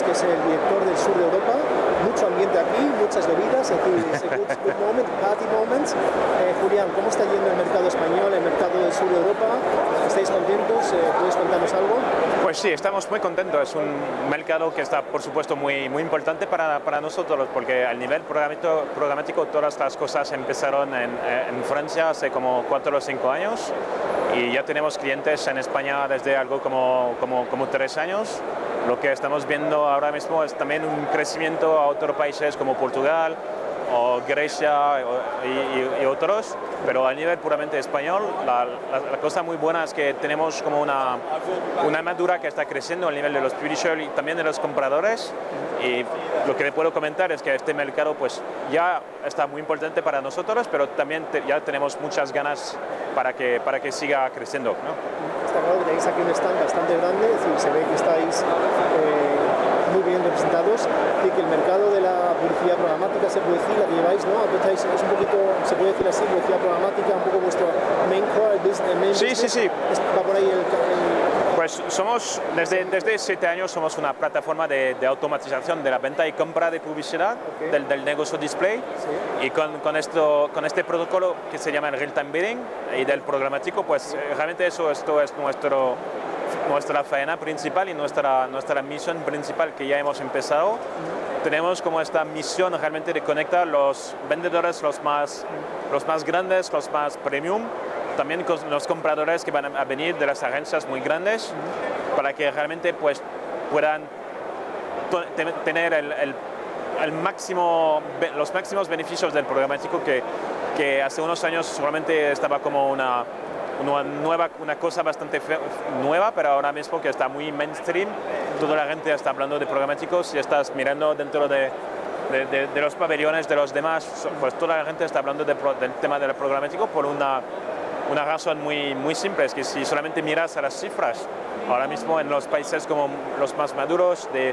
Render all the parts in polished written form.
Gardés, que es el director del sur de Europa. Mucho ambiente aquí, muchas bebidas, aquí es good moment, party moments. Julián, ¿cómo está yendo el mercado español, el mercado del sur de Europa? ¿Estáis contentos? ¿Puedes contarnos algo? Pues sí, estamos muy contentos. Es un mercado que está, por supuesto, muy importante para nosotros, porque al nivel programático todas las cosas empezaron en Francia hace como 4 o 5 años y ya tenemos clientes en España desde algo como 3 años. Lo que estamos viendo ahora mismo es también un crecimiento a otros países como Portugal o Grecia y otros, pero a nivel puramente español la cosa muy buena es que tenemos como una madura que está creciendo a nivel de los publishers y también de los compradores, y lo que le puedo comentar es que este mercado pues ya está muy importante para nosotros, pero también ya tenemos muchas ganas para que siga creciendo, ¿no? Está claro que tenéis aquí un stand bastante grande, es decir, se ve que estáis muy bien representados y que el mercado de la publicidad programática, se puede decir, la que lleváis, ¿no? Es un poquito, se puede decir así, publicidad programática, un poco vuestro main core business. Sí. Va por ahí el Pues somos, desde 7 años somos una plataforma de automatización de la venta y compra de publicidad, okay, del negocio display, sí. Y con este protocolo que se llama el real-time bidding y del programático, pues realmente esto es nuestra faena principal y nuestra misión principal que ya hemos empezado. Tenemos como esta misión realmente de conectar los vendedores, los más grandes, los más premium, también con los compradores que van a venir de las agencias muy grandes, para que realmente pues puedan tener los máximos beneficios del programático, que hace unos años solamente estaba como una cosa bastante nueva, pero ahora mismo que está muy mainstream, toda la gente está hablando de programáticos. Si estás mirando dentro de los pabellones de los demás, pues toda la gente está hablando del tema del programático por una razón muy simple, es que si solamente miras a las cifras, ahora mismo en los países como los más maduros de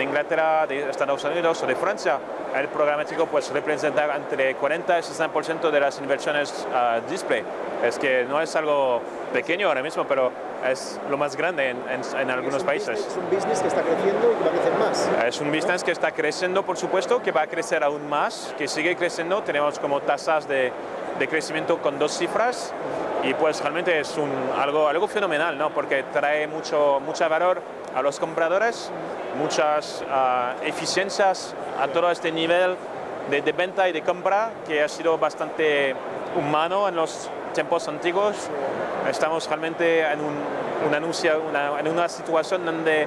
Inglaterra, de Estados Unidos o de Francia, el programático pues representa entre 40 y 60% de las inversiones display. Es que no es algo pequeño ahora mismo, pero es lo más grande en algunos países. Es un business que está creciendo y que va a crecer más. Es un business que está creciendo, por supuesto, que va a crecer aún más, que sigue creciendo. Tenemos como tasas de crecimiento con 2 cifras y pues realmente es algo fenomenal, ¿no? Porque trae mucho valor a los compradores, muchas eficiencias a todo este nivel de venta y de compra que ha sido bastante humano en los tiempos antiguos. Estamos realmente en una situación donde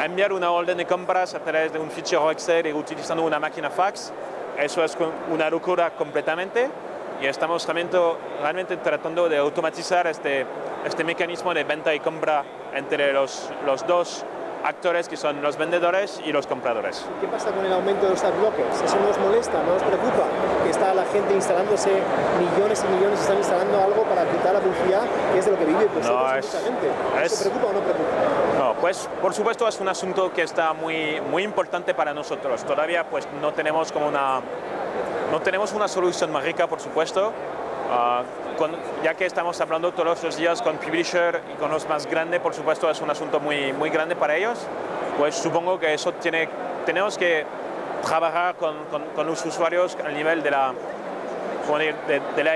enviar una orden de compras a través de un fichero Excel y utilizando una máquina fax, eso es una locura completamente. Y estamos realmente tratando de automatizar este mecanismo de venta y compra entre los dos actores, que son los vendedores y los compradores. ¿Qué pasa con el aumento de los adblockers? ¿Eso no os molesta, no os preocupa? Que está la gente instalándose, millones y millones están instalando algo para quitar la publicidad, que es de lo que vive vosotros y mucha gente. ¿Eso preocupa o no preocupa? No, pues por supuesto es un asunto que está muy importante para nosotros. Todavía pues no tenemos una solución mágica, por supuesto, ya que estamos hablando todos los días con publisher y con los más grandes, por supuesto es un asunto muy grande para ellos. Pues supongo que eso tenemos que trabajar con los usuarios al nivel de la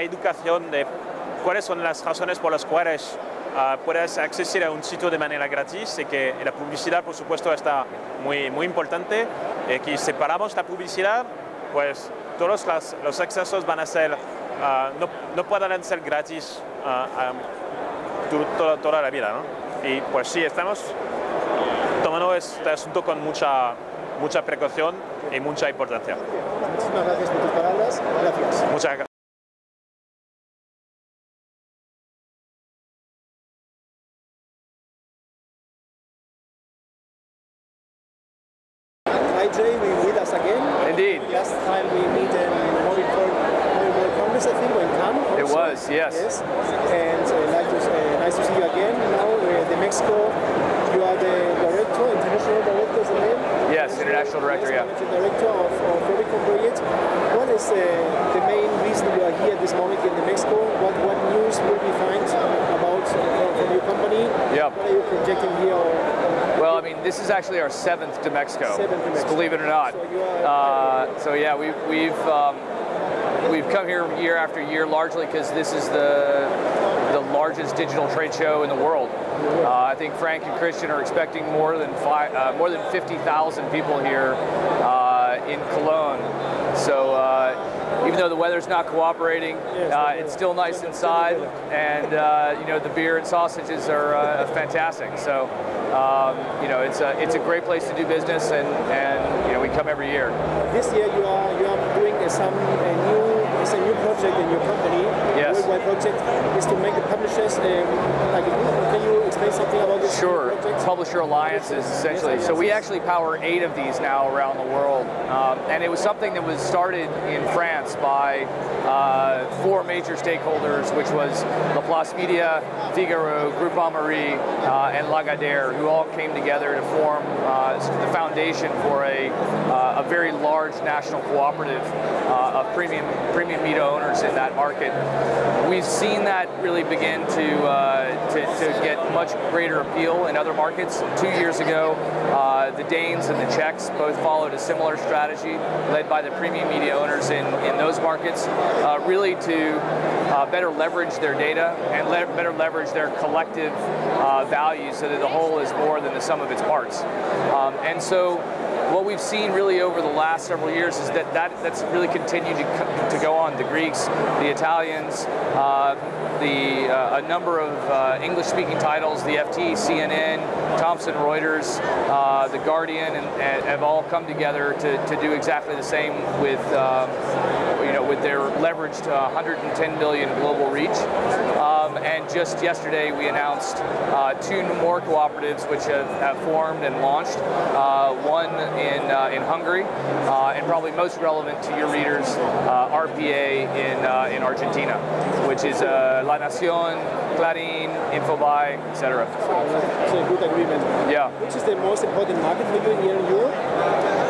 educación, de cuáles son las razones por las cuales puedes acceder a un sitio de manera gratis, y que la publicidad, por supuesto, está muy importante, y que si separamos la publicidad, pues todos los accesos van a ser, no pueden ser gratis toda la vida, ¿no? Y pues sí, estamos tomando este asunto con mucha precaución y mucha importancia. Muchísimas gracias por tus palabras. Gracias. Muchas gracias. Hi Jay, we meet us again. Indeed. Last time we meet in Mobile Congress, I think, in Cannes. It was, yes. And nice to see you again. Now, dmexco, you are the director, international director, is the name? Yes, international director, yeah. Director of Rubicon Project. What is the main reason you are here at this moment in dmexco? What news will we find about a new company. Yep. What are you projecting here? Well, I mean, this is actually our 7th dmexco. Believe it or not. So you are, so yeah, we've come here year after year, largely because this is the largest digital trade show in the world. I think Frank and Christian are expecting more than 50,000 people here in Cologne. So even though the weather's not cooperating, it's still nice inside, and you know, the beer and sausages are fantastic. So you know, it's a great place to do business, and you know, we come every year. This year you are doing a new project in your company. Yes. Worldwide project is to make the publishers can you explain something about this? Sure. Project? Publisher alliances, essentially. So we actually power 8 of these now around the world, and it was something that was started in France by 4 major stakeholders, which was La Place Media, Figaro, Groupon Marie, and Lagardère, who all came together to form the foundation for a very large national cooperative of premium media owners in that market. We've seen that really begin to get much greater appeal in other markets. 2 years ago, the Danes and the Czechs both followed a similar strategy, led by the premium media owners in those markets, really to better leverage their data and better leverage their collective value, so that the whole is more than the sum of its parts. And so what we've seen really over the last several years is that's really continued to go on. The Greeks, the Italians, a number of English-speaking titles, the FT, CNN, Thomson Reuters, the Guardian, and have all come together to do exactly the same with you know, with their leveraged 110 billion global reach. And just yesterday we announced 2 more cooperatives which have formed and launched. One in Hungary, and probably most relevant to your readers, RPA in Argentina, which is La Nación, Clarín, Infobae, etc. So a good agreement. Yeah. Which is the most important market for you here in Europe?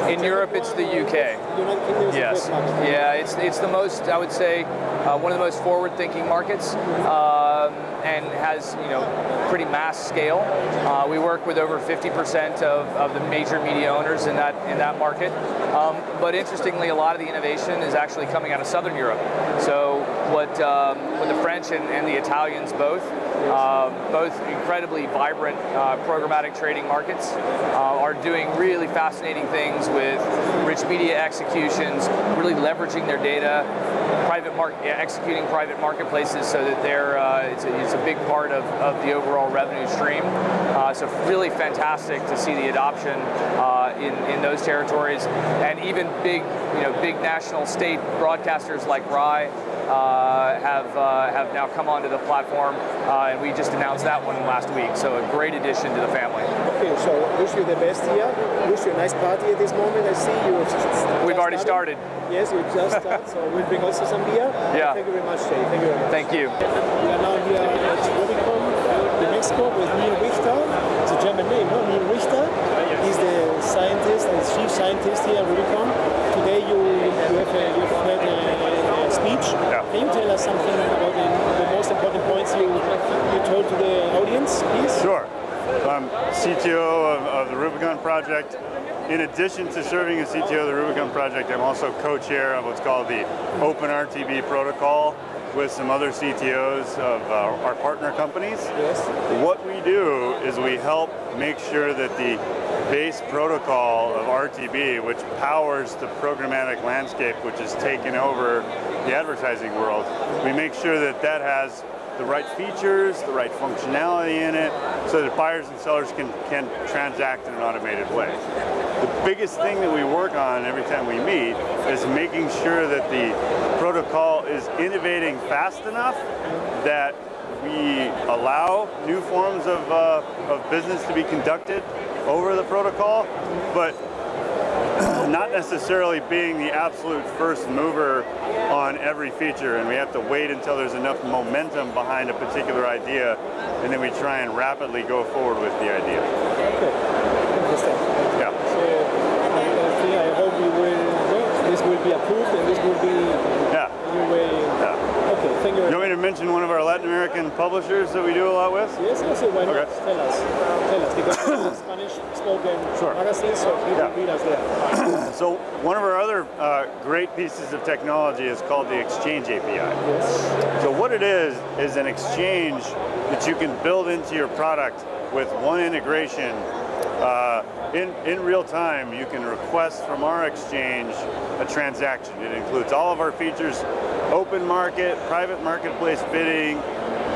In Europe, it's the UK. United Kingdom is Yes. the best market. Yeah, it's the most, I would say, one of the most forward-thinking markets, and has, you know, pretty mass scale. We work with over 50% of the major media owners in that market. But interestingly, a lot of the innovation is actually coming out of Southern Europe. So what the French and the Italians both incredibly vibrant programmatic trading markets, are doing really fascinating things with rich media executions, really leveraging their data, executing private marketplaces, so that they're it's a big part of the overall revenue stream. So really fantastic to see the adoption in those territories, and even big national state broadcasters like RAI have now come onto the platform, and we just announced that one last week. So a great addition to the family. Okay, so wish you the best here. Wish you a nice party at this moment. I see you. We've already started. Yes, we just started. So we'll bring also some beer. Yeah. Thank you very much, Jay. Thank you very much. Thank you. We are now here at Rubicon, Mexico, with Neal Richter. It's a German name, no? Neal Richter. He's the scientist and chief scientist here at Rubicon. Today you've had a speech. Yeah. Can you tell us something about the most important points you told to the audience, please? Sure. I'm CTO of the Rubicon Project. In addition to serving as CTO of the Rubicon Project, I'm also co-chair of what's called the Open RTB protocol with some other CTOs of our partner companies. Yes. What we do is we help make sure that the base protocol of RTB, which powers the programmatic landscape, which has taken over the advertising world, we make sure that that has the right features, the right functionality in it, so that buyers and sellers can transact in an automated way. The biggest thing that we work on every time we meet is making sure that the protocol is innovating fast enough that we allow new forms of business to be conducted over the protocol, but not necessarily being the absolute first mover on every feature, and we have to wait until there's enough momentum behind a particular idea, and then we try and rapidly go forward with the idea. Okay. Interesting. Yeah. So I hope this will be approved, and this will be Yeah. new way. Yeah. Okay, thank you very much. You want me to mention one of our Latin American publishers that we do a lot with? Yes, why not? Okay. Tell us, because it's Spanish-spoken magazine, so people read us there. So one of our other great pieces of technology is called the Exchange API. Yes. So what it is an exchange that you can build into your product with one integration. In real time, you can request from our exchange a transaction. It includes all of our features, open market, private marketplace bidding,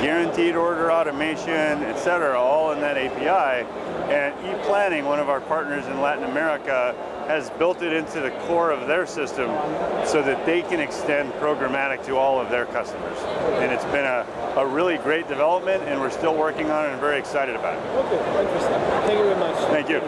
guaranteed order automation, etc., all in that API. And ePlanning, one of our partners in Latin America, has built it into the core of their system so that they can extend programmatic to all of their customers. And it's been a really great development, and we're still working on it and very excited about it. Okay, interesting. Thank you very much. Thank you.